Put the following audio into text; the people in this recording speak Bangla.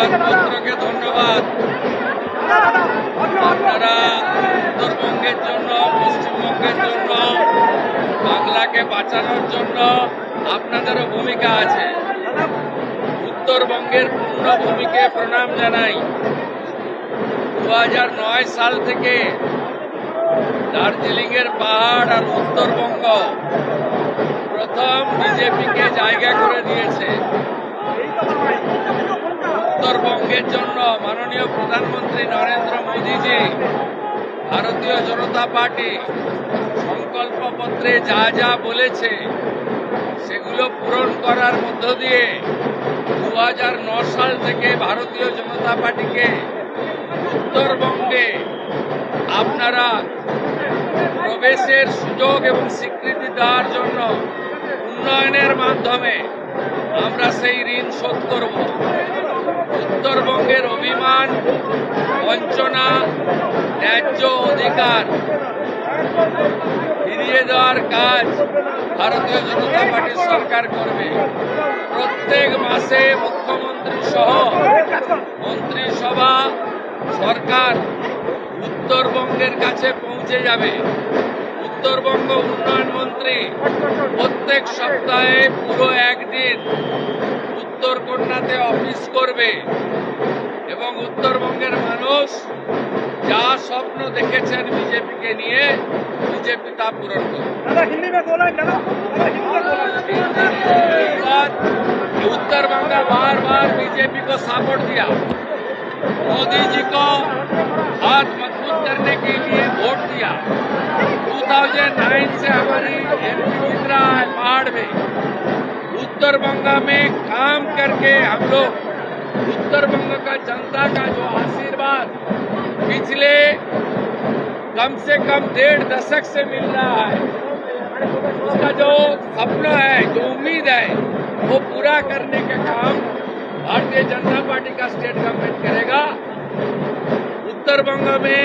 সংবাদপত্রকে ধন্যবাদ। আপনারা উত্তরবঙ্গের জন্য, পশ্চিমবঙ্গের জন্য, বাংলাকে বাঁচানোর জন্য আপনাদেরও ভূমিকা আছে। উত্তরবঙ্গের পূর্ণভূমিকে প্রণাম জানাই। 2009 সাল থেকে দার্জিলিংয়ের পাহাড় আর উত্তরবঙ্গ প্রথম বিজেপিকে জায়গা করে দিয়েছে। উত্তরবঙ্গের জন্য মাননীয় প্রধানমন্ত্রী নরেন্দ্র মোদীজি, ভারতীয় জনতা পার্টি সংকল্পপত্রে যা যা বলেছে সেগুলো পূরণ করার মধ্য দিয়ে 2009 সাল থেকে ভারতীয় জনতা পার্টিকে উত্তরবঙ্গে আপনারা প্রবেশের সুযোগ এবং স্বীকৃতি দেওয়ার জন্য উন্নয়নের মাধ্যমে আমরা সেই ঋণ শোধ করব। উত্তরবঙ্গের অভিমান, বঞ্চনা, ন্যায্য অধিকার ফিরিয়ে দেওয়ার কাজ ভারতীয় জনতা পার্টির সরকার করবে। প্রত্যেক মাসে মুখ্যমন্ত্রী সহ মন্ত্রিসভা, সরকার উত্তরবঙ্গের কাছে পৌঁছে যাবে। উত্তরবঙ্গ উন্নয়ন মন্ত্রী প্রত্যেক সপ্তাহে পুরো একদিন উত্তরকন্যাতে অফিস করবে এবং উত্তরবঙ্গের মানুষ যা স্বপ্ন দেখেছেন বিজেপিকে নিয়ে, বিজেপি তা पूरण করে। उत्तर बंगा बार बार बीजेपी को सपोर्ट दिया, मोदी जी को हाथ मजबूत करने के लिए वोट दिया। 2009 से हमारी एमपी जीत रहा है पहाड़ में। उत्तर बंगा में काम करके हम लोग उत्तर बंग का जनता का जो आशीर्वाद पिछले कम से कम 1.5 दशक से मिल रहा है, उसका जो सपना है, जो उम्मीद है, वो पूरा करने का काम भारतीय जनता पार्टी का स्टेट गवर्नमेंट करेगा। उत्तर बंग में